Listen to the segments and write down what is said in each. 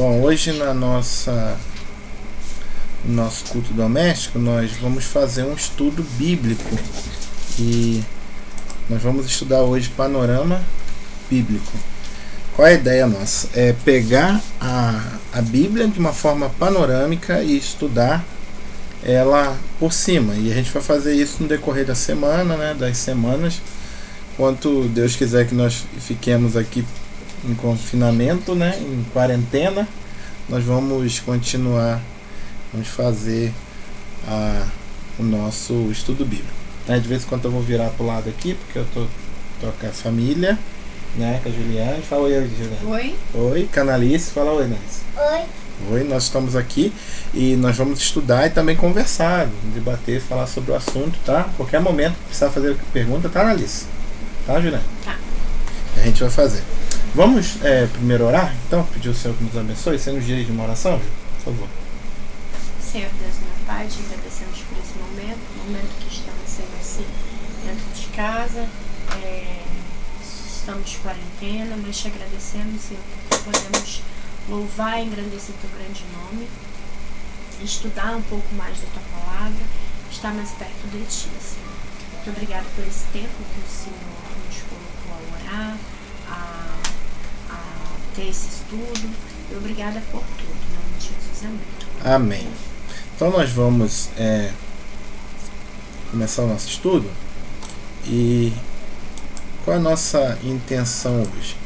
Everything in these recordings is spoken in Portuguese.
Bom, hoje no nosso culto doméstico nós vamos fazer um estudo bíblico e nós vamos estudar hoje panorama bíblico. Qual é a ideia nossa? É pegar a Bíblia de uma forma panorâmica e estudar ela por cima. E a gente vai fazer isso no decorrer da semana, né, das semanas, quanto Deus quiser que nós fiquemos aqui em confinamento, né, em quarentena, nós vamos continuar, vamos fazer o nosso estudo bíblico. De vez em quando eu vou virar para o lado aqui, porque eu tô com a família, né, com a Juliane. Fala oi, Juliane. Oi. Oi, Canalice. Fala oi, Nancy. Oi. Oi, nós estamos aqui e nós vamos estudar e também conversar, debater, falar sobre o assunto, tá? Qualquer momento que precisar fazer pergunta, tá, Analice? Tá, Juliane? Tá. A gente vai fazer. Vamos primeiro orar? Então, pedir ao Senhor que nos abençoe, sendo os dias de uma oração, Ju? Por favor. Senhor Deus, meu Pai, te agradecemos por esse momento que estamos sendo assim dentro de casa, estamos de quarentena, mas te agradecemos, Senhor, porque podemos louvar e engrandecer teu grande nome, estudar um pouco mais da tua palavra, estar mais perto de ti, Senhor. Muito obrigada por esse tempo que o Senhor nos colocou a orar, a ter esse estudo, e obrigada por tudo, em nome de Jesus, amém. Amém. Então nós vamos começar o nosso estudo. E qual é a nossa intenção hoje?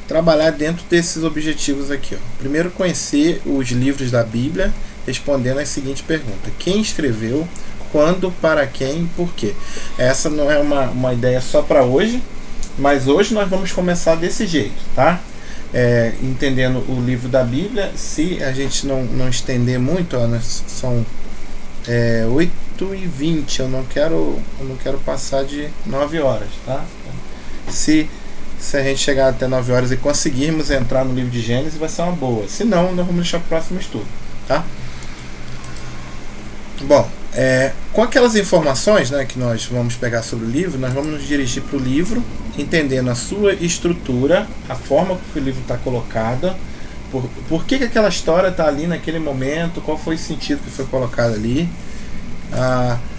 Trabalhar dentro desses objetivos aqui. Primeiro, conhecer os livros da Bíblia, respondendo a seguinte pergunta: quem escreveu, quando, para quem e por quê? Essa não é uma ideia só para hoje, mas hoje nós vamos começar desse jeito, tá? Entendendo o livro da Bíblia. Se a gente não estender muito, são 8h20, eu não quero passar de 9 horas, tá? Se a gente chegar até 9 horas e conseguirmos entrar no livro de Gênesis, vai ser uma boa. Se não, nós vamos deixar para o próximo estudo, tá? Bom, com aquelas informações, né, que nós vamos pegar sobre o livro, nós vamos nos dirigir para o livro, entendendo a sua estrutura, a forma que o livro está colocado, por que aquela história está ali naquele momento, qual foi o sentido que foi colocado ali,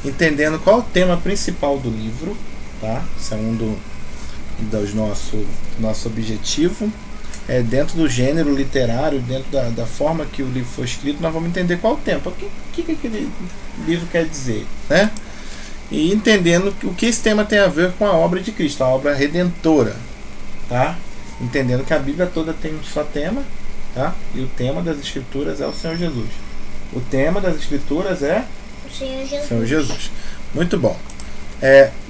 entendendo qual é o tema principal do livro, tá? Isso é dos nosso objetivo. Dentro do gênero literário, dentro da forma que o livro foi escrito, nós vamos entender qual é o tema, o que aquele livro quer dizer, né? E entendendo o que esse tema tem a ver com a obra de Cristo, a obra redentora, tá? Entendendo que a Bíblia toda tem um só tema, tá? E o tema das Escrituras é o Senhor Jesus. O tema das Escrituras é o Senhor Jesus. Muito bom.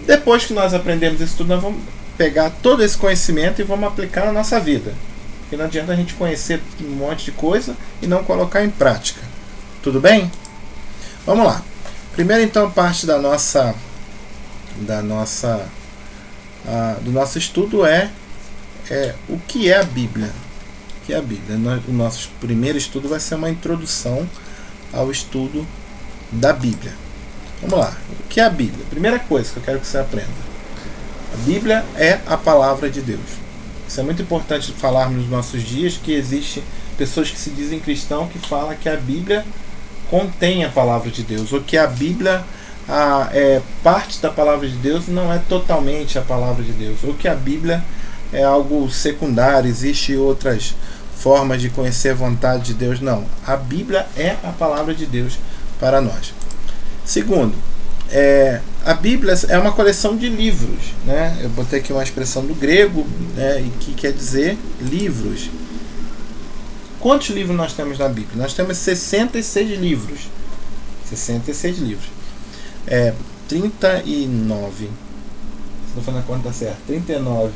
Depois que nós aprendemos isso tudo, nós vamos pegar todo esse conhecimento e vamos aplicar na nossa vida. Porque não adianta a gente conhecer um monte de coisa e não colocar em prática. Tudo bem? Vamos lá. Primeiro, então, parte do nosso estudo o que é a Bíblia. O que é a Bíblia? O nosso primeiro estudo vai ser uma introdução ao estudo da Bíblia. Vamos lá. O que é a Bíblia? Primeira coisa que eu quero que você aprenda: a Bíblia é a palavra de Deus. Isso é muito importante falarmos nos nossos dias, que existem pessoas que se dizem cristãos que falam que a Bíblia contém a palavra de Deus, ou que a Bíblia é parte da palavra de Deus, não é totalmente a palavra de Deus, ou que a Bíblia é algo secundário, existem outras formas de conhecer a vontade de Deus. Não, a Bíblia é a palavra de Deus para nós. Segundo, a Bíblia é uma coleção de livros, né? Eu botei aqui uma expressão do grego, né, e que quer dizer livros. Quantos livros nós temos na Bíblia? Nós temos 66 livros. 66 livros. 39. Estou falando a conta certa. 39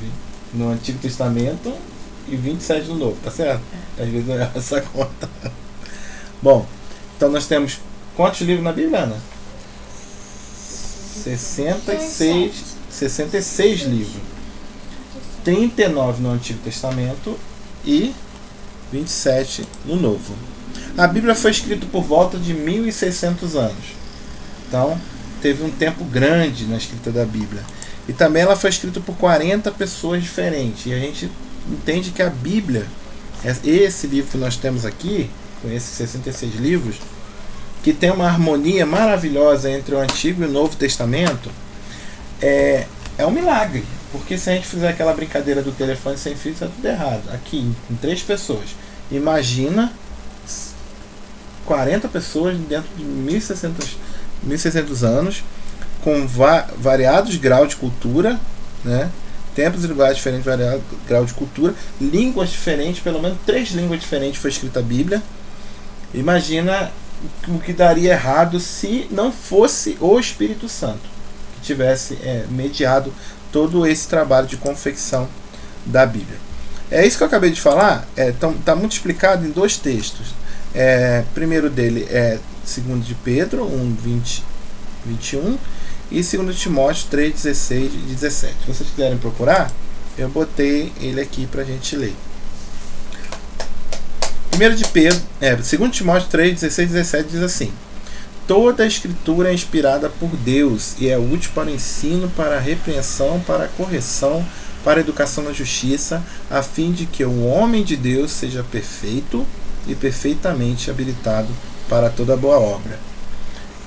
no Antigo Testamento e 27 no Novo, tá certo? Às vezes eu erro essa conta. Bom, então nós temos quantos livros na Bíblia, Ana? 66 livros. 39 no Antigo Testamento e 27 no Novo. A Bíblia foi escrita por volta de 1600 anos. Então, teve um tempo grande na escrita da Bíblia. E também ela foi escrita por 40 pessoas diferentes. E a gente entende que a Bíblia esse livro que nós temos aqui, com esses 66 livros, que tem uma harmonia maravilhosa entre o Antigo e o Novo Testamento, é um milagre. Porque se a gente fizer aquela brincadeira do telefone sem fio, está tudo errado. Aqui, com 3 pessoas. Imagina 40 pessoas dentro de 1.600 anos, com variados graus de cultura, né? Tempos e lugares diferentes, variados graus de cultura, línguas diferentes, pelo menos 3 línguas diferentes foi escrita a Bíblia. Imagina o que daria errado se não fosse o Espírito Santo que tivesse mediado todo esse trabalho de confecção da Bíblia. É isso que eu acabei de falar, está muito explicado em 2 textos. Primeiro dele é 2 de Pedro 1:20, 21 e 2 de Timóteo 3:16 e 17. Se vocês quiserem procurar, eu botei ele aqui para a gente ler. 1 de Pedro, 2 Timóteo 3:16 e 17 diz assim: toda a escritura é inspirada por Deus e é útil para o ensino, para a repreensão, para a correção, para a educação na justiça, a fim de que o homem de Deus seja perfeito e perfeitamente habilitado para toda boa obra.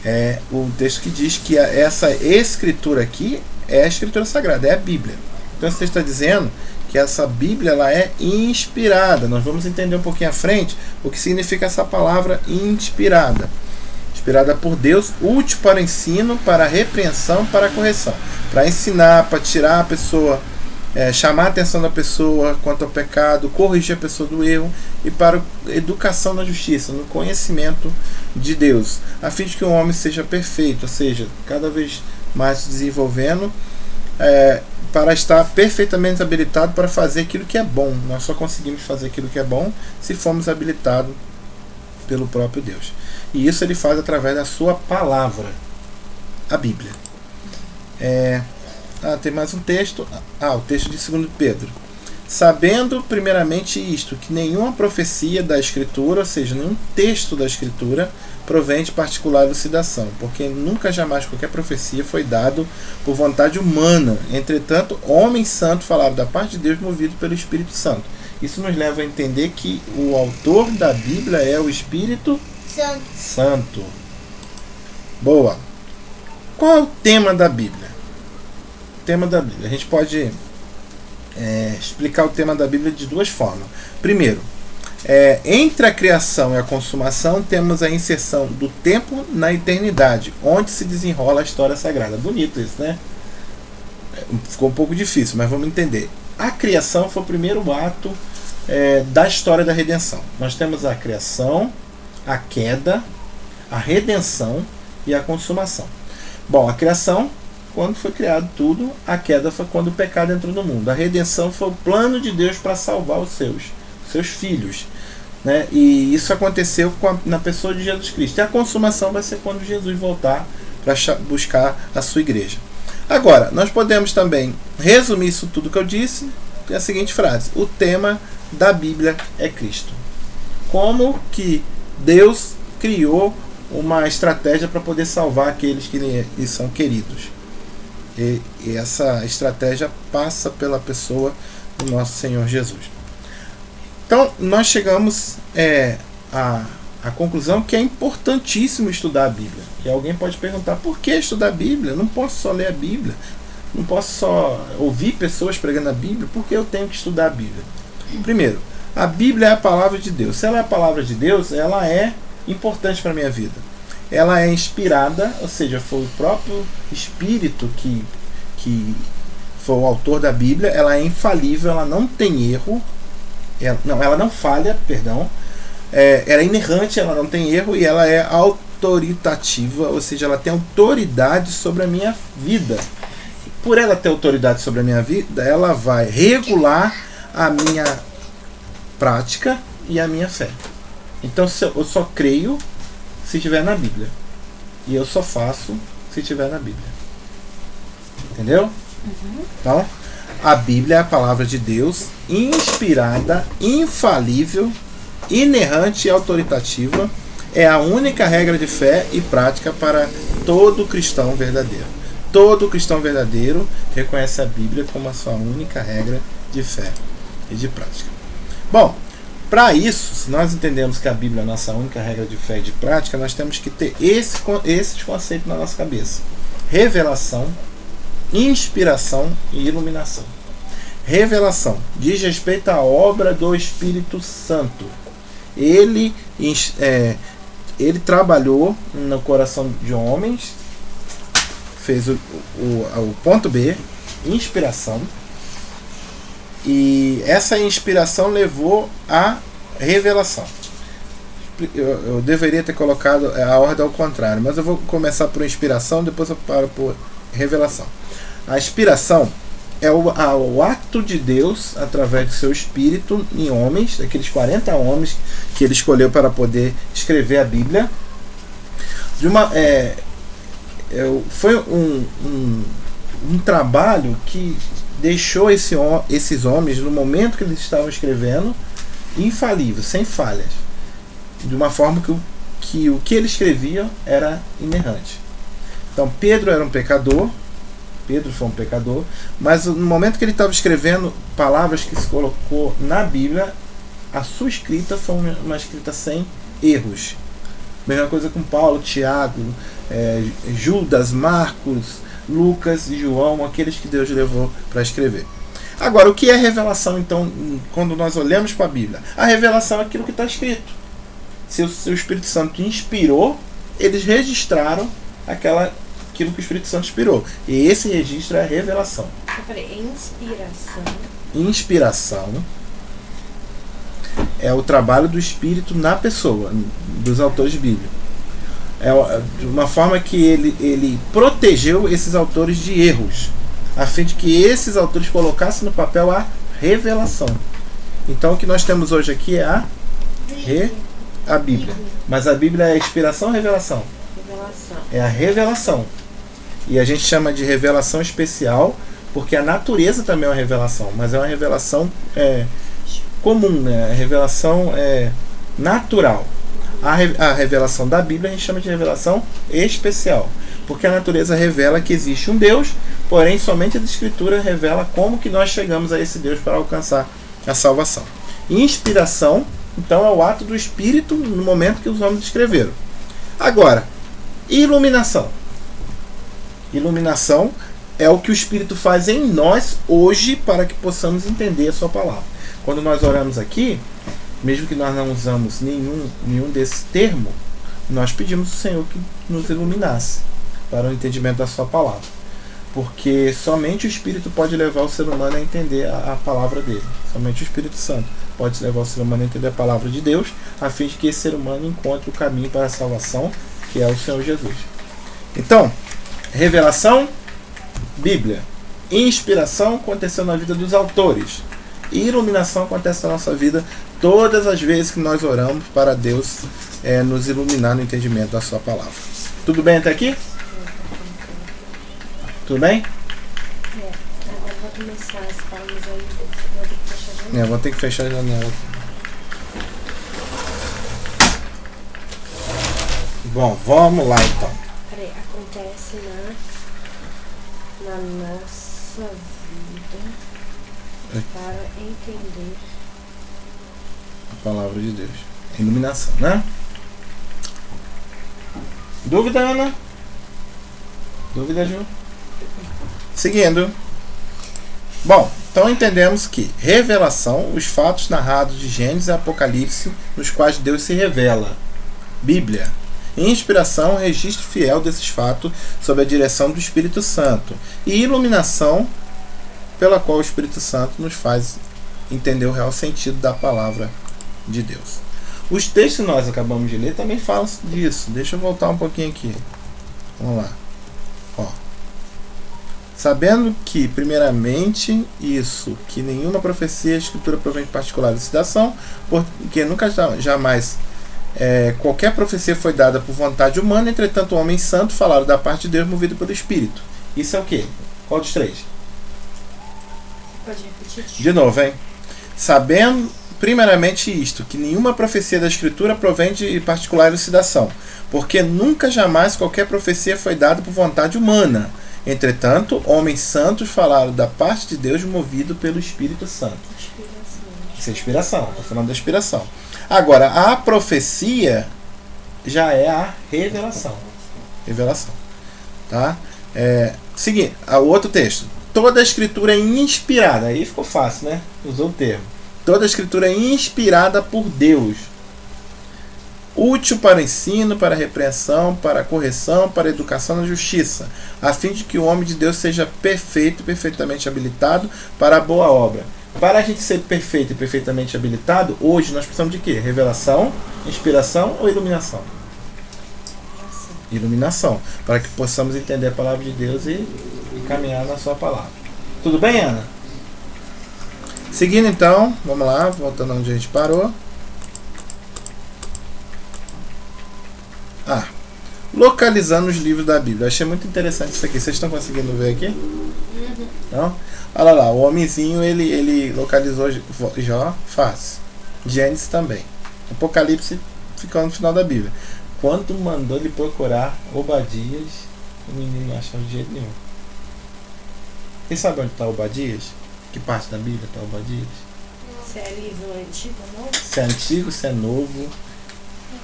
É o texto que diz que essa escritura aqui é a escritura sagrada, é a Bíblia. Então esse texto está dizendo que essa Bíblia ela é inspirada. Nós vamos entender um pouquinho à frente o que significa essa palavra inspirada. Inspirada por Deus, útil para o ensino, para a repreensão, para a correção. Para ensinar, para tirar a pessoa, chamar a atenção da pessoa quanto ao pecado, corrigir a pessoa do erro, e para a educação na justiça, no conhecimento de Deus, a fim de que o homem seja perfeito, ou seja, cada vez mais se desenvolvendo, para estar perfeitamente habilitado para fazer aquilo que é bom. Nós só conseguimos fazer aquilo que é bom se formos habilitados pelo próprio Deus. E isso ele faz através da sua palavra, a Bíblia. Tem mais um texto. O texto de 2 Pedro. Sabendo primeiramente isto, que nenhuma profecia da Escritura, ou seja, nenhum texto da Escritura, provém de particular elucidação, porque nunca jamais qualquer profecia foi dado por vontade humana. Entretanto, homens santos falaram da parte de Deus movido pelo Espírito Santo. Isso nos leva a entender que o autor da Bíblia é o Espírito Santo. Boa. Qual é o tema da Bíblia? O tema da Bíblia. A gente pode explicar o tema da Bíblia de 2 formas. Primeiro, entre a criação e a consumação, temos a inserção do tempo na eternidade, onde se desenrola a história sagrada. Bonito isso, né? Ficou um pouco difícil, mas vamos entender. A criação foi o primeiro ato da história da redenção. Nós temos a criação, a queda, a redenção e a consumação. Bom, a criação, quando foi criado tudo. A queda foi quando o pecado entrou no mundo. A redenção foi o plano de Deus para salvar os seus filhos, né? E isso aconteceu na pessoa de Jesus Cristo. E a consumação vai ser quando Jesus voltar para buscar a sua igreja. Agora, nós podemos também resumir isso tudo que eu disse na seguinte frase: o tema da Bíblia é Cristo. Como que Deus criou uma estratégia para poder salvar aqueles que lhe são queridos. E essa estratégia passa pela pessoa do nosso Senhor Jesus. Então, nós chegamos à conclusão que é importantíssimo estudar a Bíblia. E alguém pode perguntar: por que estudar a Bíblia? Não posso só ler a Bíblia. Não posso só ouvir pessoas pregando a Bíblia. Por que eu tenho que estudar a Bíblia? Primeiro, a Bíblia é a palavra de Deus. Se ela é a palavra de Deus, ela é importante para a minha vida. Ela é inspirada, ou seja, foi o próprio Espírito que foi o autor da Bíblia. Ela é infalível, ela não tem erro. Ela não falha, perdão. Ela é inerrante, ela não tem erro, e ela é autoritativa, ou seja, ela tem autoridade sobre a minha vida. Por ela ter autoridade sobre a minha vida, ela vai regular a minha prática e a minha fé. Então eu só creio se estiver na Bíblia, e eu só faço se estiver na Bíblia. Entendeu? Então, a Bíblia é a palavra de Deus, inspirada, infalível, inerrante e autoritativa. É a única regra de fé e prática para todo cristão verdadeiro. Todo cristão verdadeiro reconhece a Bíblia como a sua única regra de fé e de prática. Bom, Para isso, se nós entendemos que a Bíblia é a nossa única regra de fé e de prática, nós temos que ter esses conceitos na nossa cabeça: revelação, inspiração e iluminação. Revelação diz respeito à obra do Espírito Santo. Ele trabalhou no coração de homens, fez o ponto B, inspiração. E essa inspiração levou à revelação. Eu deveria ter colocado a ordem ao contrário, mas eu vou começar por inspiração, depois eu paro por revelação. A inspiração é o ato de Deus, através do seu Espírito, em homens, daqueles 40 homens que ele escolheu para poder escrever a Bíblia. Foi um trabalho que deixou esses homens, no momento que eles estavam escrevendo, infalíveis, sem falhas, de uma forma que o que ele escrevia era inerrante. Então Pedro era um pecador, Pedro foi um pecador, mas no momento que ele estava escrevendo palavras que se colocou na Bíblia, a sua escrita foi uma escrita sem erros. Mesma coisa com Paulo, Tiago, Judas, Marcos, Lucas e João, aqueles que Deus levou para escrever. Agora, o que é revelação, então, quando nós olhamos para a Bíblia? A revelação é aquilo que está escrito. Se o Espírito Santo inspirou, eles registraram aquilo que o Espírito Santo inspirou. E esse registro é a revelação. Eu falei, inspiração. Inspiração é o trabalho do Espírito na pessoa, dos autores bíblicos. É de uma forma que ele protegeu esses autores de erros, a fim de que esses autores colocassem no papel a revelação. Então o que nós temos hoje aqui é a Bíblia. Mas a Bíblia é a inspiração ou revelação? Revelação. É a revelação. E a gente chama de revelação especial, porque a natureza também é uma revelação, mas é uma revelação comum, né? A revelação natural. A revelação da Bíblia a gente chama de revelação especial, porque a natureza revela que existe um Deus, porém somente a Escritura revela como que nós chegamos a esse Deus para alcançar a salvação. Inspiração, então, é o ato do Espírito no momento que os homens escreveram. Agora, iluminação. Iluminação é o que o Espírito faz em nós hoje para que possamos entender a sua palavra. Quando nós oramos aqui, mesmo que nós não usamos nenhum desses termos, nós pedimos ao Senhor que nos iluminasse para o entendimento da sua palavra. Porque somente o Espírito pode levar o ser humano a entender a palavra dele. Somente o Espírito Santo pode levar o ser humano a entender a palavra de Deus, a fim de que esse ser humano encontre o caminho para a salvação, que é o Senhor Jesus. Então, revelação, Bíblia. Inspiração aconteceu na vida dos autores. E iluminação acontece na nossa vida todas as vezes que nós oramos para Deus nos iluminar no entendimento da sua palavra. Tudo bem até aqui? Tudo bem? Agora vou começar as palmas aí. Vou ter que fechar a janela. Vou ter que fechar a janela. Bom, vamos lá então. Peraí, acontece na nossa vida para entender a palavra de Deus. Iluminação, né? Dúvida, Ana? Dúvida, Ju? Seguindo. Bom, então entendemos que revelação, os fatos narrados de Gênesis e Apocalipse, nos quais Deus se revela. Bíblia. Inspiração, registro fiel desses fatos sob a direção do Espírito Santo. E iluminação, pela qual o Espírito Santo nos faz entender o real sentido da palavra de Deus. Os textos que nós acabamos de ler também falam disso. Deixa eu voltar um pouquinho aqui. Vamos lá. Sabendo que, primeiramente, que nenhuma profecia, a Escritura provém de particular elucidação, porque nunca jamais qualquer profecia foi dada por vontade humana, entretanto, homens santos falaram da parte de Deus movido pelo Espírito. Isso é o quê? Qual dos três? Pode repetir? De novo, hein? Sabendo, primeiramente, que nenhuma profecia da Escritura provém de particular elucidação, porque nunca jamais qualquer profecia foi dada por vontade humana. Entretanto, homens santos falaram da parte de Deus movido pelo Espírito Santo. Isso é inspiração. Estou falando da inspiração. Agora, a profecia já é a revelação. Revelação. Tá? Seguinte, o outro texto. Toda a escritura é inspirada. Aí ficou fácil, né? Usou o termo. Toda a escritura é inspirada por Deus. Útil para o ensino, para a repreensão, para a correção, para a educação na justiça, a fim de que o homem de Deus seja perfeito, perfeitamente habilitado para a boa obra. Para a gente ser perfeito e perfeitamente habilitado, hoje nós precisamos de quê? Revelação, inspiração ou iluminação? Iluminação, para que possamos entender a palavra de Deus e caminhar na sua palavra. Tudo bem, Ana? Seguindo então, vamos lá, voltando onde a gente parou. Localizando os livros da Bíblia. Eu achei muito interessante isso aqui. Vocês estão conseguindo ver aqui? Não? Olha lá, o homenzinho ele localizou Jó fácil. Gênesis também. Apocalipse ficou no final da Bíblia. Quando mandou ele procurar Obadias, o menino não achou de jeito nenhum. Vocês sabem onde está Obadias? Que parte da Bíblia está Obadias? Se é livro antigo ou não? Se é antigo, se é novo.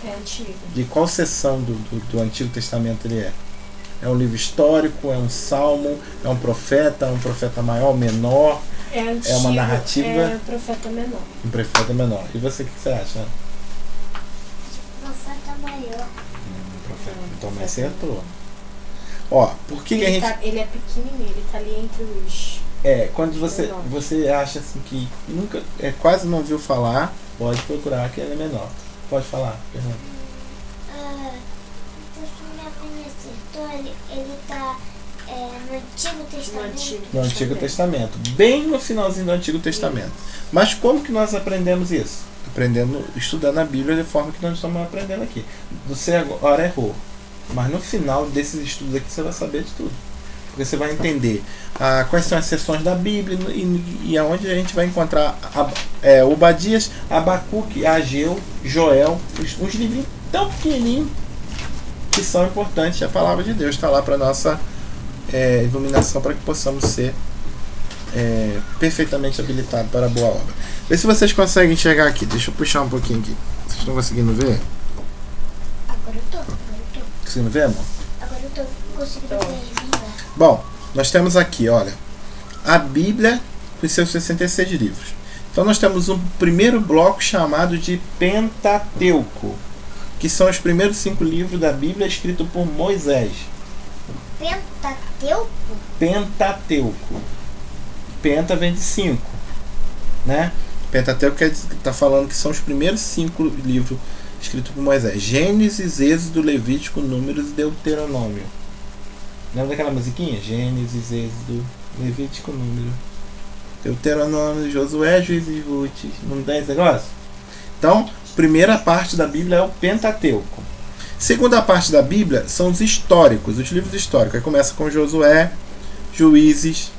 É antigo. De qual seção do Antigo Testamento ele é? É um livro histórico? É um salmo? É um profeta maior, menor? É antigo. É uma narrativa? É um profeta menor. Um profeta menor. E você, o que você acha? Profeta maior. Profeta. Então, mas acertou. Ó, por que a gente... Ele é pequenininho, ele tá ali entre os... quando você acha assim que nunca, quase não viu falar, pode procurar que ele é menor. Pode falar, Fernanda. Minha mãe acertou, ele tá no Antigo Testamento. No Antigo Testamento. Bem no finalzinho do Antigo Testamento. Mas como que nós aprendemos isso? Estudando a Bíblia de forma que nós estamos aprendendo aqui. Você agora errou. Mas no final desses estudos aqui você vai saber de tudo. Porque você vai entender quais são as seções da Bíblia e aonde a gente vai encontrar Obadias, Abacuque, Ageu, Joel, uns livrinhos tão pequenininhos que são importantes. A palavra de Deus está lá para nossa iluminação, para que possamos ser perfeitamente habilitados para a boa obra. Vê se vocês conseguem enxergar aqui. Deixa eu puxar um pouquinho aqui. Vocês estão conseguindo ver? Agora eu tô. Conseguindo ver, amor? Agora eu tô conseguindo ver. Bom, nós temos aqui, olha, a Bíblia com seus 66 livros. Então nós temos um primeiro bloco chamado de Pentateuco, que são os primeiros 5 livros da Bíblia escritos por Moisés. Pentateuco? Pentateuco. Penta vem de 5, né? Pentateuco está falando que são os primeiros 5 livros escritos por Moisés. Gênesis, Êxodo, Levítico, Números e Deuteronômio. Lembra daquela musiquinha? Gênesis, Êxodo, Levítico, Número, Deuteronômio, Josué, Juízes e Ruth. Não tem esse negócio? Então, primeira parte da Bíblia é o Pentateuco. Segunda parte da Bíblia são os históricos, os livros históricos. Aí começa com Josué, Juízes.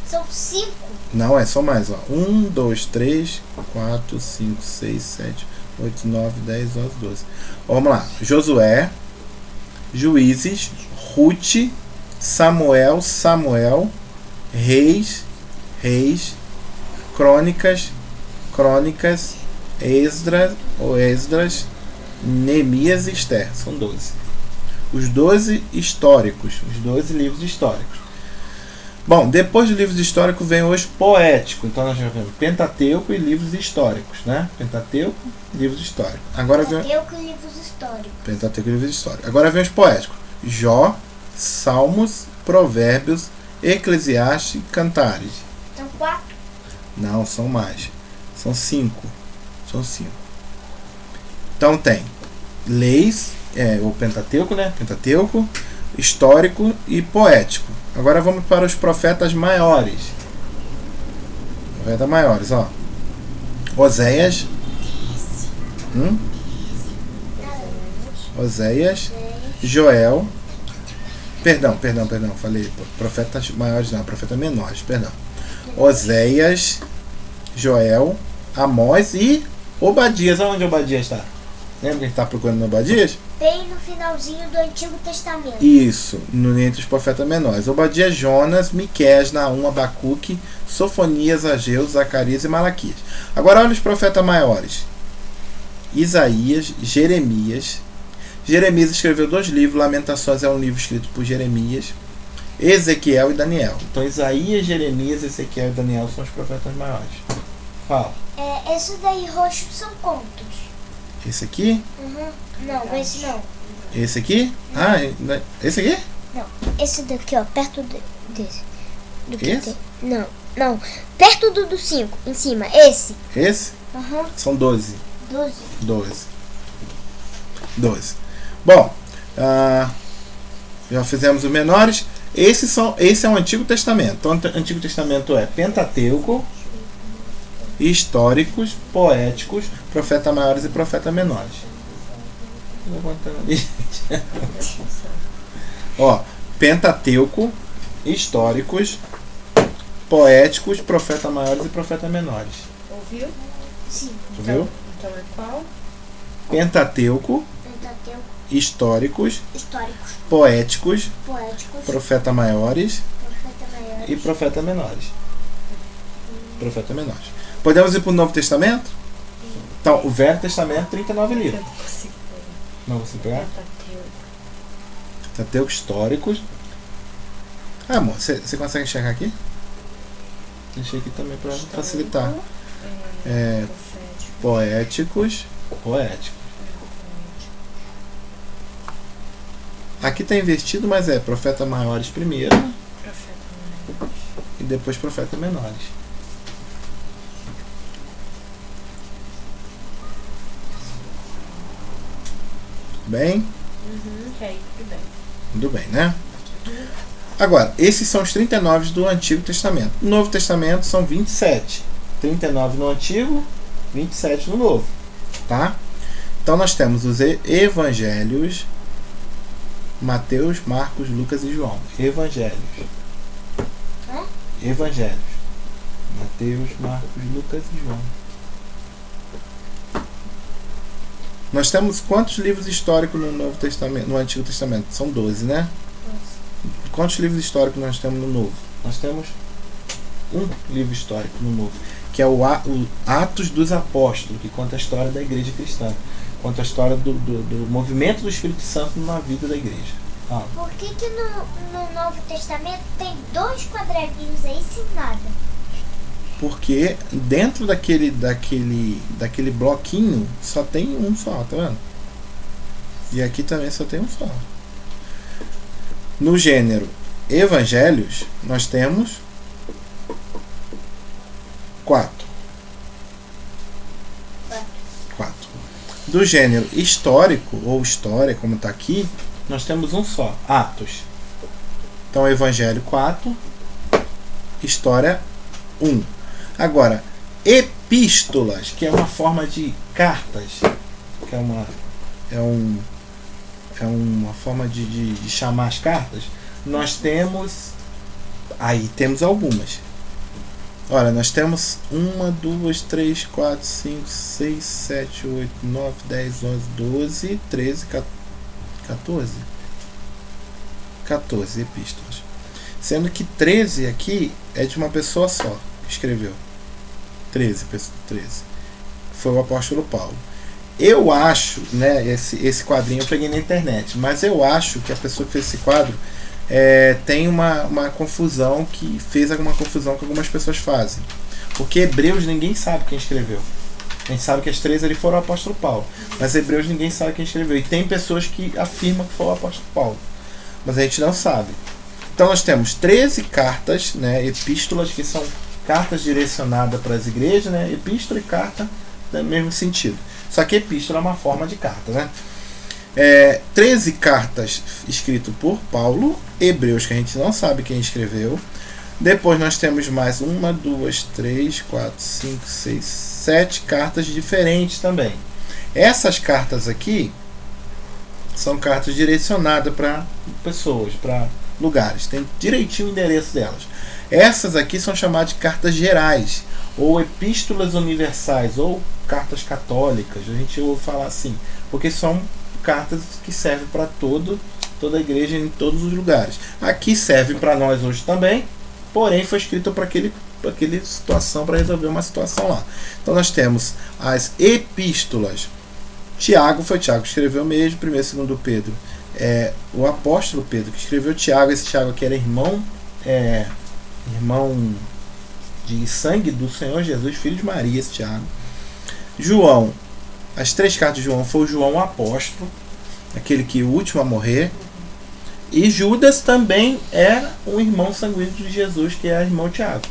São 5? Não, são mais. 1, 2, 3, 4, 5, 6, 7, 8, 9, 10, 11, 12. Vamos lá. Josué, Juízes, Ruth, Samuel, Reis, Crônicas, Esdras, Neemias e Esther. São 12. Os 12 históricos, os 12 livros históricos. Bom, depois dos livros históricos vem os poéticos. Então nós já vemos Pentateuco e livros históricos, né? Pentateuco e livros históricos. Pentateuco e livros históricos. Pentateuco e livros históricos. Agora vem os poéticos. Jó, Salmos, Provérbios, Eclesiastes e Cantares. São 4? Não, são mais. São 5. Então tem leis, o Pentateuco, né? Pentateuco, histórico e poético. Agora vamos para os profetas maiores. Profetas maiores, ó. Oséias. Oséias, Joel. Perdão, falei profetas maiores não, profetas menores, perdão. Oséias, Joel, Amós e Obadias. Onde Obadias está? Lembra que a gente está procurando Obadias? bem no finalzinho do Antigo Testamento. Isso, entre os profetas menores. Obadias, Jonas, Miqueias, Naum, Abacuque, Sofonias, Ageu, Zacarias e Malaquias. Agora olha os profetas maiores. Isaías, Jeremias. Jeremias escreveu 2 livros. Lamentações é um livro escrito por Jeremias. Ezequiel e Daniel. Então Isaías, Jeremias, Ezequiel e Daniel são os profetas maiores. Fala. Esse daí roxo são contos. Esse aqui? Não, esse não. Esse aqui? Ah, esse aqui? Não, esse daqui, ó, perto desse. Do que Esse? tem. Não. Perto do 5, em cima. Esse. Esse? São 12. 12. Bom, já fizemos os menores. Esse é o Antigo Testamento. Então, o Antigo Testamento é Pentateuco, históricos, poéticos, profetas maiores e profetas menores. Ó, Pentateuco, históricos, poéticos, profetas maiores e profetas menores. Ouviu? Sim. Viu? Então é qual? Pentateuco, históricos, poéticos, profetas maiores e profetas menores. Profetas menores. Podemos ir para o Novo Testamento? Então, o Velho Testamento, 39 livros. Não vou pegar? Pentateuco, históricos. Amor, você consegue enxergar aqui? Deixei aqui também para facilitar. Poéticos. Aqui está invertido, mas é profetas maiores primeiro e depois profetas menores. Bem? Ok, tudo bem. Tudo bem, né? Agora, esses são os 39 do Antigo Testamento. No Novo Testamento são 27. 39 no Antigo, 27 no Novo. Tá? Então nós temos os Evangelhos, Mateus, Marcos, Lucas e João. Evangelhos. Mateus, Marcos, Lucas e João. Nós temos quantos livros históricos no Novo Testamento, no Antigo Testamento? São 12, né? Quantos livros históricos nós temos no Novo? Nós temos um livro histórico no Novo, que é o Atos dos Apóstolos, que conta a história da igreja cristã. Conta a história do movimento do Espírito Santo na vida da igreja. Por que no Novo Testamento tem 2 quadradinhos aí sem nada? Porque dentro daquele bloquinho só tem um só, tá vendo? E aqui também só tem um só. No gênero Evangelhos, nós temos 4. Do gênero histórico, ou história, como está aqui, nós temos um só, Atos. Então, Evangelho 4, História 1. Agora, epístolas, que é uma forma de cartas, que é uma forma de chamar as cartas, nós temos, aí temos algumas. Olha, nós temos 1, 2, 3, 4, 5, 6, 7, 8, 9, 10, 11, 12, 13, 14 epístolas. Sendo que 13 aqui é de uma pessoa só que escreveu. 13. Foi o apóstolo Paulo. Eu acho, né, esse quadrinho eu peguei na internet, mas eu acho que a pessoa que fez esse quadro tem uma confusão, que fez alguma confusão que algumas pessoas fazem. Porque Hebreus ninguém sabe quem escreveu. A gente sabe que as 13 ali foram o apóstolo Paulo, mas Hebreus ninguém sabe quem escreveu. E tem pessoas que afirmam que foi o apóstolo Paulo, mas a gente não sabe. Então nós temos 13 cartas, né, epístolas, que são cartas direcionadas para as igrejas, né? Epístola e carta no mesmo sentido. Só que epístola é uma forma de carta, né? 13 cartas escritas por Paulo, Hebreus, que a gente não sabe quem escreveu. Depois nós temos mais 1, 2, 3, 4, 5, 6, 7 cartas diferentes também. Essas cartas aqui são cartas direcionadas para pessoas, para lugares. Tem direitinho o endereço delas. Essas aqui são chamadas de cartas gerais, ou epístolas universais, ou cartas católicas. A gente ouve falar assim, porque são cartas que servem para toda a igreja em todos os lugares. Aqui serve para nós hoje também, porém foi escrito para aquele situação, para resolver uma situação lá. Então nós temos as epístolas. Tiago foi Tiago que escreveu mesmo, 1º e 2º Pedro. O apóstolo Pedro que escreveu Tiago. Esse Tiago aqui era irmão de sangue do Senhor Jesus, filho de Maria, esse Tiago. João, as 3 cartas de João foi o João apóstolo, aquele que o último a morrer. E Judas também era um irmão sanguíneo de Jesus, que é irmão Tiago.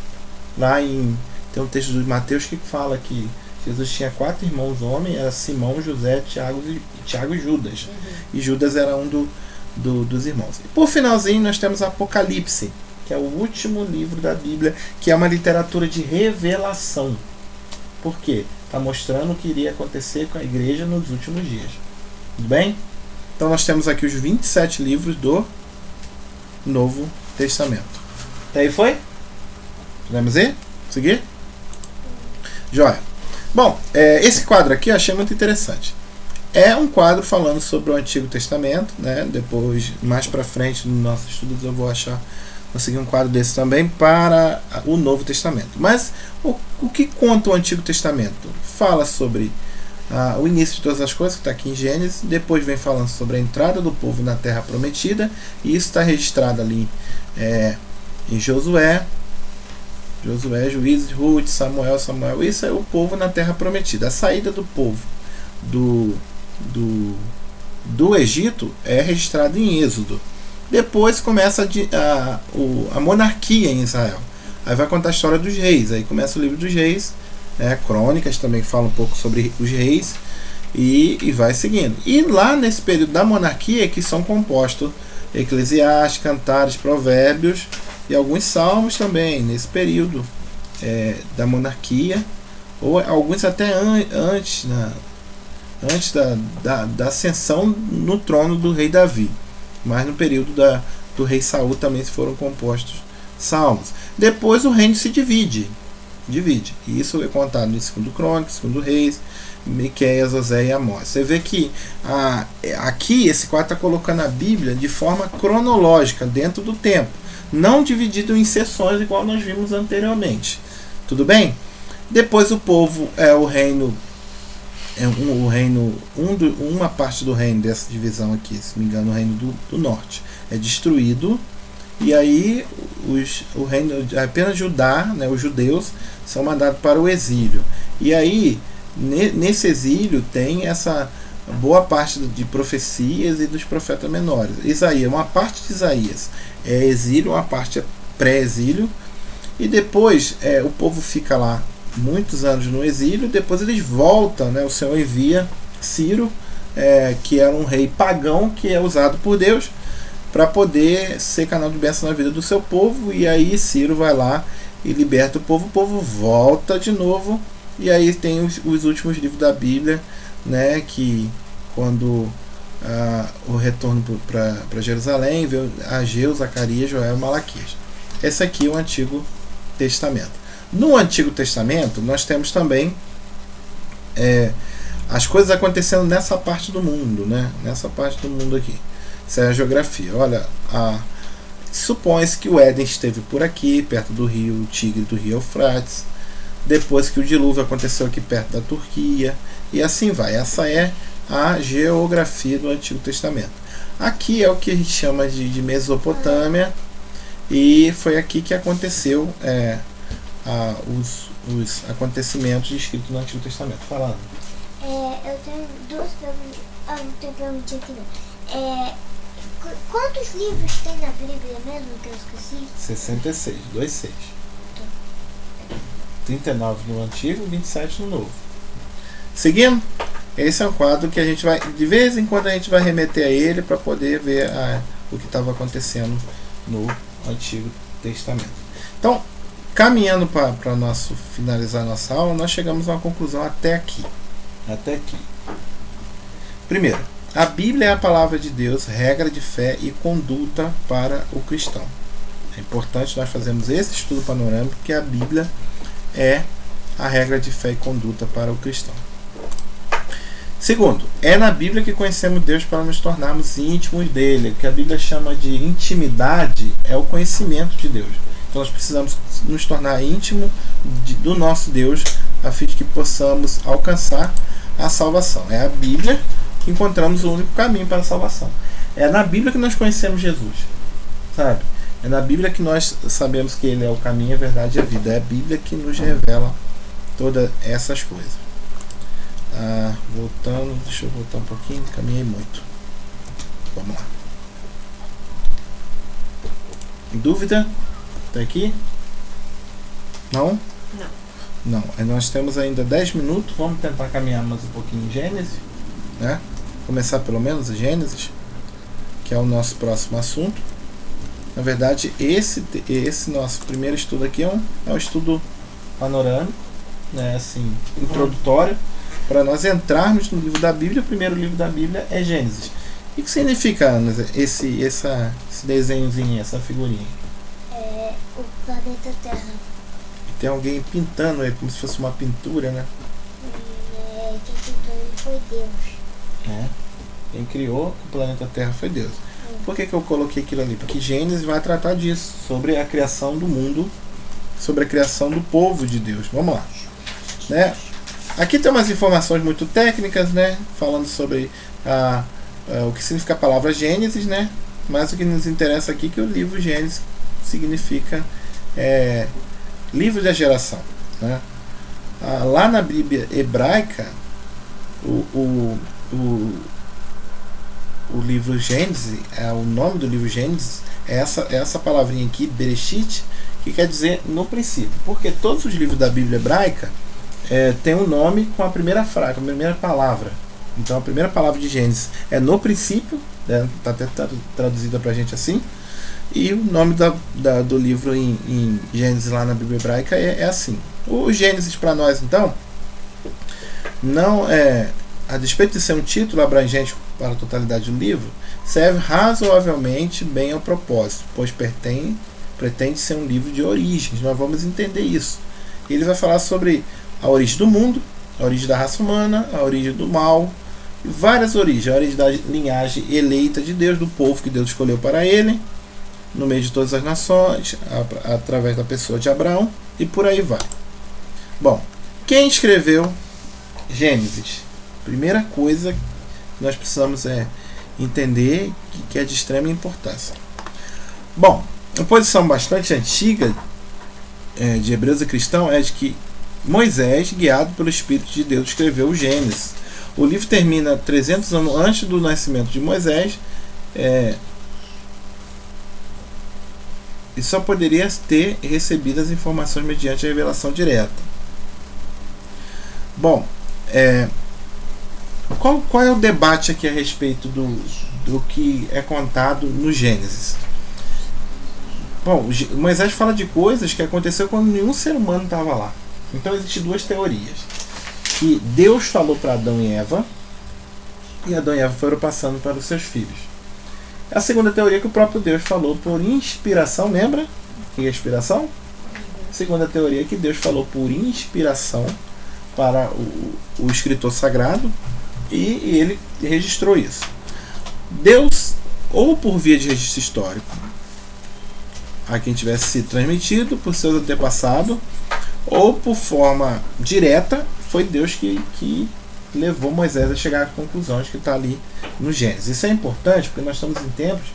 Tem um texto de Mateus que fala que Jesus tinha 4 irmãos homens, era Simão, José, Tiago e Judas. E Judas era um dos irmãos. E por finalzinho nós temos Apocalipse, que é o último livro da Bíblia, que é uma literatura de revelação. Por quê? Está mostrando o que iria acontecer com a igreja nos últimos dias. Tudo bem? Então nós temos aqui os 27 livros do Novo Testamento. Até aí foi? Podemos ir? Seguir? Joia. Bom, esse quadro aqui eu achei muito interessante. É um quadro falando sobre o Antigo Testamento, né? Depois, mais para frente, nos nossos estudos, eu vou conseguir um quadro desse também para o Novo Testamento. Mas o que conta o Antigo Testamento? Fala sobre o início de todas as coisas, que está aqui em Gênesis. Depois vem falando sobre a entrada do povo na Terra Prometida. E isso está registrado ali em Josué, Juízes, Ruth, Samuel. Isso é o povo na Terra Prometida. A saída do povo do Egito é registrada em Êxodo. Depois começa a monarquia em Israel. Aí vai contar a história dos reis. Aí começa o livro dos reis, Crônicas também fala um pouco sobre os reis, e vai seguindo. E lá nesse período da monarquia que são compostos Eclesiastes, Cantares, Provérbios e alguns salmos também, nesse período da monarquia, ou alguns até antes da ascensão no trono do rei Davi. Mas no período do rei Saul também foram compostos salmos. Depois o reino se divide. E isso é contado em 2 Crônicas, 2 Reis, Miqueias, Osé e Amós. Você vê que aqui esse quadro está colocando a Bíblia de forma cronológica, dentro do tempo, não dividido em seções igual nós vimos anteriormente. Tudo bem? Depois o povo o reino. Uma parte do reino dessa divisão aqui, se não me engano, o reino do norte, é destruído. E aí o reino, apenas Judá, né, os judeus, são mandados para o exílio. E aí, nesse exílio, tem essa boa parte de profecias e dos profetas menores. Isaías, uma parte de Isaías é exílio, uma parte é pré-exílio. E depois o povo fica lá muitos anos no exílio. Depois eles voltam, né, o Senhor envia Ciro, que era um rei pagão, que é usado por Deus para poder ser canal de bênção na vida do seu povo. E aí Ciro vai lá e liberta o povo volta de novo. E aí tem os últimos livros da Bíblia, né, que quando o retorno para Jerusalém, vê Ageu, Zacarias, Joel e Malaquias. Esse aqui é o Antigo Testamento. No Antigo Testamento nós temos também as coisas acontecendo nessa parte do mundo, né? Nessa parte do mundo aqui. Isso é a geografia. Olha, supõe-se que o Éden esteve por aqui, perto do rio Tigre, do rio Eufrates. Depois que o dilúvio aconteceu aqui perto da Turquia. E assim vai. Essa é a geografia do Antigo Testamento. Aqui é o que a gente chama de Mesopotâmia. E foi aqui que aconteceu os acontecimentos descritos no Antigo Testamento. Falando. Eu tenho duas perguntas. Não tenho pergunta aqui não. Quantos livros tem na Bíblia mesmo que eu esqueci? 66, 2,6. 39 no Antigo, 27 no Novo. Seguindo, esse é um quadro que a gente vai, de vez em quando a gente vai remeter a ele para poder ver o que estava acontecendo no Antigo Testamento. Então, caminhando para finalizar nossa aula, nós chegamos a uma conclusão até aqui. Primeiro, a Bíblia é a palavra de Deus, regra de fé e conduta para o cristão. É importante nós fazermos esse estudo panorâmico, porque a Bíblia é a regra de fé e conduta para o cristão. Segundo, é na Bíblia que conhecemos Deus para nos tornarmos íntimos dele. O que a Bíblia chama de intimidade é o conhecimento de Deus. Então nós precisamos nos tornar íntimos do nosso Deus, a fim de que possamos alcançar a salvação. É a Bíblia que encontramos o único caminho para a salvação. É na Bíblia que nós conhecemos Jesus, sabe? É na Bíblia que nós sabemos que ele é o caminho, a verdade e a vida. É a Bíblia que nos revela todas essas coisas. Voltando, deixa eu voltar um pouquinho, caminhei muito. Vamos lá. Dúvida? Tá aqui? Não? Não. Nós temos ainda 10 minutos. Vamos tentar caminhar mais um pouquinho em Gênesis, né? Começar pelo menos a Gênesis, que é o nosso próximo assunto. Na verdade, esse nosso primeiro estudo aqui é um estudo panorâmico, né? Assim, introdutório, para nós entrarmos no livro da Bíblia. O primeiro livro da Bíblia é Gênesis. O que significa, Ana, esse desenhozinho, essa figurinha? É o planeta Terra. E tem alguém pintando aí, como se fosse uma pintura, né? Quem pintou ele foi Deus. Quem criou o planeta Terra foi Deus. Por que eu coloquei aquilo ali? Porque Gênesis vai tratar disso, sobre a criação do mundo, sobre a criação do povo de Deus. Vamos lá, né? Aqui tem umas informações muito técnicas, né? Falando sobre o que significa a palavra Gênesis, né? Mas o que nos interessa aqui é que o livro Gênesis significa livro da geração, né? Lá na Bíblia hebraica, o livro Gênesis, o nome do livro Gênesis é essa palavrinha aqui, Bereshit, que quer dizer no princípio. Porque todos os livros da Bíblia hebraica tem um nome com a primeira frase, com a primeira palavra. Então a primeira palavra de Gênesis é no princípio, está até traduzida para a gente assim, e o nome do livro em Gênesis lá na Bíblia hebraica é assim. O Gênesis para nós, então, não a despeito de ser um título abrangente para a totalidade do livro, serve razoavelmente bem ao propósito, pois pretende ser um livro de origens. Nós vamos entender isso. Ele vai falar sobre a origem do mundo, a origem da raça humana, a origem do mal, várias origens, a origem da linhagem eleita de Deus, do povo que Deus escolheu para ele, no meio de todas as nações, através da pessoa de Abraão, e por aí vai. Bom, quem escreveu Gênesis? Primeira coisa que nós precisamos entender que é de extrema importância. Bom, uma posição bastante antiga de hebreus e cristãos é de que Moisés, guiado pelo Espírito de Deus, escreveu o Gênesis. O livro termina 300 anos antes do nascimento de Moisés, e só poderia ter recebido as informações mediante a revelação direta. Bom, qual é o debate aqui a respeito do que é contado no Gênesis? Bom, Moisés fala de coisas que aconteceu quando nenhum ser humano estava lá. Então existem duas teorias. Que Deus falou para Adão e Eva, e Adão e Eva foram passando para os seus filhos. A segunda teoria é que o próprio Deus falou por inspiração. Lembra? O que é inspiração? A segunda teoria é que Deus falou por inspiração para o escritor sagrado, e ele registrou isso. Deus, ou por via de registro histórico, a quem tivesse sido transmitido por seus antepassados, ou por forma direta, foi Deus que levou Moisés a chegar a conclusões que está ali no Gênesis. Isso é importante porque nós estamos em tempos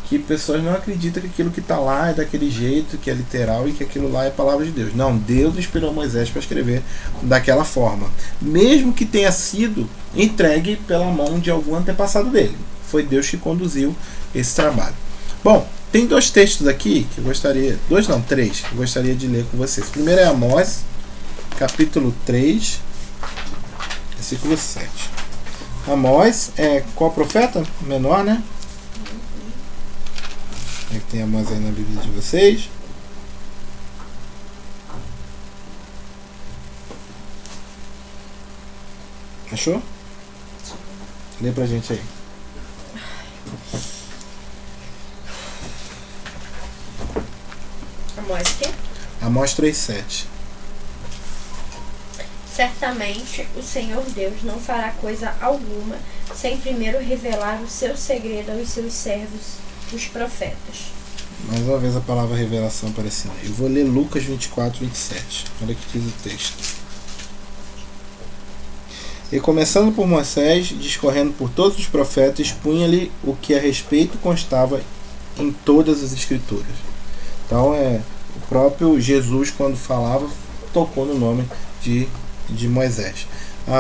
que pessoas não acreditam que aquilo que está lá é daquele jeito, que é literal e que aquilo lá é a palavra de Deus. Não, Deus inspirou Moisés para escrever daquela forma, mesmo que tenha sido entregue pela mão de algum antepassado dele. Foi Deus que conduziu esse trabalho. Bom, tem dois textos aqui que eu gostaria, três, que eu gostaria de ler com vocês. O primeiro é Amós, capítulo 3, versículo 7. Amós qual profeta? Menor, né? Tem Amós aí na Bíblia de vocês. Achou? Lê pra gente aí. Amós o quê? Amós 3,7. Certamente o Senhor Deus não fará coisa alguma sem primeiro revelar o seu segredo aos seus servos, os profetas. Mais uma vez a palavra revelação aparecendo. Eu vou ler Lucas 24, 27. Olha o que diz o texto. E começando por Moisés, discorrendo por todos os profetas, expunha-lhe o que a respeito constava em todas as escrituras. Então o próprio Jesus, quando falava, tocou no nome de Moisés.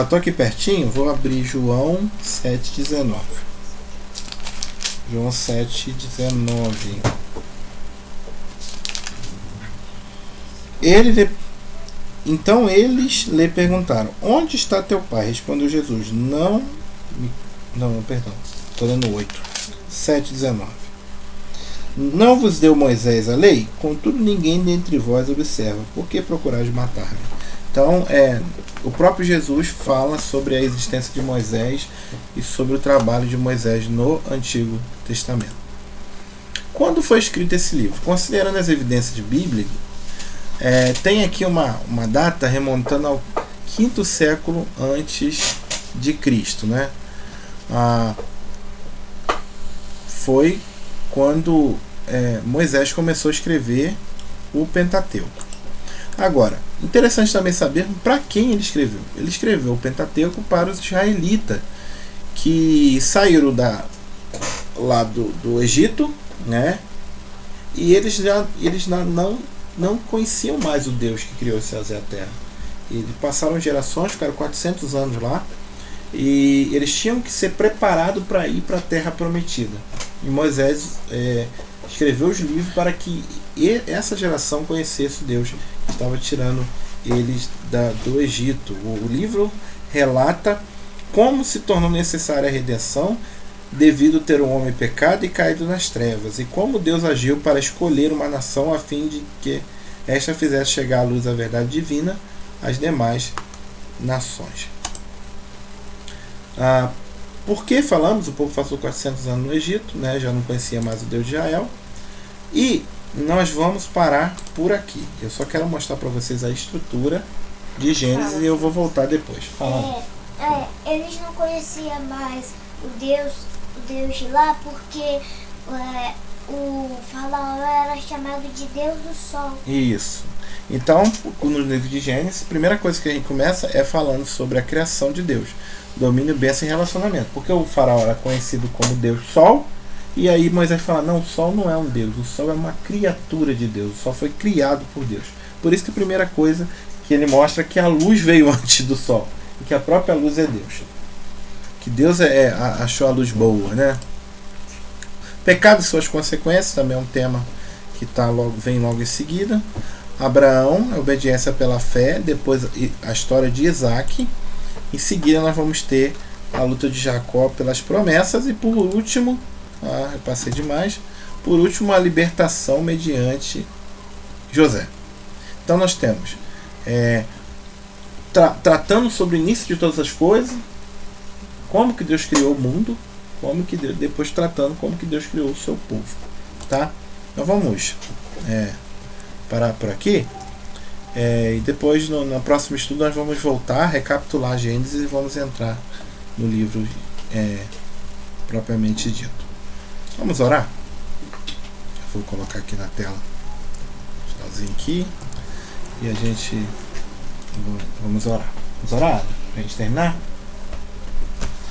Estou aqui pertinho, vou abrir João 7,19. João 7,19. Então eles lhe perguntaram: onde está teu pai? Respondeu Jesus: perdão, estou lendo 8. 7,19. Não vos deu Moisés a lei? Contudo ninguém dentre vós observa. Por que procurais matar-me? Então, o próprio Jesus fala sobre a existência de Moisés e sobre o trabalho de Moisés no Antigo Testamento. Quando foi escrito esse livro? Considerando as evidências de Bíblia, tem aqui uma data remontando ao 5º século antes de Cristo, né? Foi quando Moisés começou a escrever o Pentateuco. Agora, interessante também saber para quem ele escreveu. Ele escreveu o Pentateuco para os israelitas que saíram lá do Egito, né? E eles não conheciam mais o Deus que criou os céus e a terra. Eles passaram gerações, ficaram 400 anos lá, e eles tinham que ser preparados para ir para a terra prometida. E Moisés escreveu os livros para que essa geração conhecesse o Deus que estava tirando eles do Egito. O livro relata como se tornou necessária a redenção devido a ter um homem pecado e caído nas trevas, e como Deus agiu para escolher uma nação a fim de que esta fizesse chegar à luz da verdade divina às demais nações. Por que falamos? O povo passou 400 anos no Egito, né? Já não conhecia mais o Deus de Israel, e nós vamos parar por aqui. Eu só quero mostrar para vocês a estrutura de Gênesis e eu vou voltar depois. Eles não conheciam mais o Deus de lá porque o faraó era chamado de Deus do Sol. Isso. Então, no livro de Gênesis, a primeira coisa que a gente começa é falando sobre a criação de Deus. Domínio, bênção e relacionamento. Porque o faraó era conhecido como Deus Sol, e aí Moisés fala: não, o Sol não é um Deus, o Sol é uma criatura de Deus, o Sol foi criado por Deus. Por isso que a primeira coisa que ele mostra é que a luz veio antes do Sol, e que a própria luz é Deus. Que Deus achou a luz boa, né? Pecado e suas consequências também é um tema que vem logo em seguida. Abraão, a obediência pela fé, depois a história de Isaac. Em seguida nós vamos ter a luta de Jacó pelas promessas e por último, eu passei demais, por último a libertação mediante José. Então nós temos tratando sobre o início de todas as coisas, como que Deus criou o mundo, depois tratando como que Deus criou o seu povo, tá? Então vamos parar por aqui, e depois no próximo estudo nós vamos voltar, recapitular Gênesis e vamos entrar no livro propriamente dito. Vamos orar? Eu vou colocar aqui na tela finalzinho aqui e a gente vamos orar. Vamos orar para a gente terminar?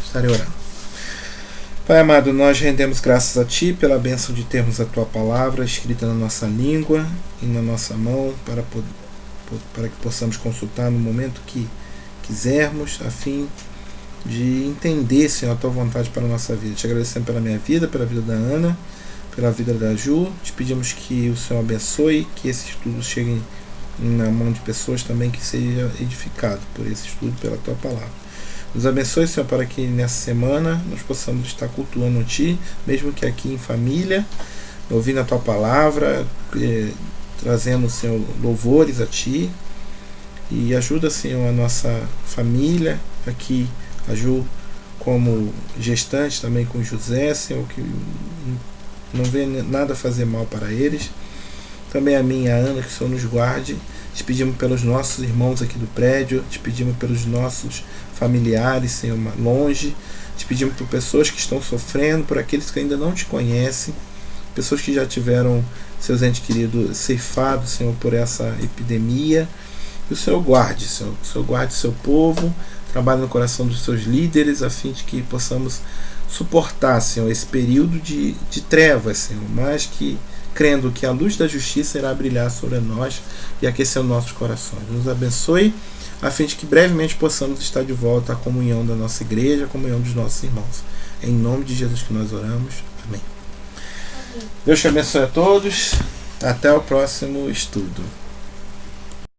Estarei orando. Pai amado, nós rendemos graças a Ti pela bênção de termos a Tua palavra escrita na nossa língua e na nossa mão para que possamos consultar no momento que quisermos, a fim de entender, Senhor, a Tua vontade para a nossa vida. Te agradecendo pela minha vida, pela vida da Ana, pela vida da Ju. Te pedimos que o Senhor abençoe, que esse estudo chegue na mão de pessoas também que seja edificado por esse estudo, pela Tua palavra. Nos abençoe, Senhor, para que nessa semana nós possamos estar cultuando a Ti, mesmo que aqui em família, ouvindo a Tua palavra, trazendo, Senhor, louvores a Ti. E ajuda, Senhor, a nossa família aqui, a Ju como gestante, também com José, Senhor, que não vê nada fazer mal para eles. Também a mim e a Ana, que o Senhor nos guarde. te pedimos pelos nossos irmãos aqui do prédio, te pedimos pelos nossos familiares, Senhor, longe, te pedimos por pessoas que estão sofrendo, por aqueles que ainda não te conhecem, pessoas que já tiveram seus entes queridos ceifados, Senhor, por essa epidemia. Que o Senhor guarde, Senhor, que o Senhor guarde o seu povo, trabalhe no coração dos seus líderes, a fim de que possamos suportar, Senhor, esse período de trevas, Senhor, mas que crendo que a luz da justiça irá brilhar sobre nós e aquecer os nossos corações. Nos abençoe, a fim de que brevemente possamos estar de volta à comunhão da nossa igreja, à comunhão dos nossos irmãos. Em nome de Jesus que nós oramos. Amém. Deus te abençoe a todos. Até o próximo estudo.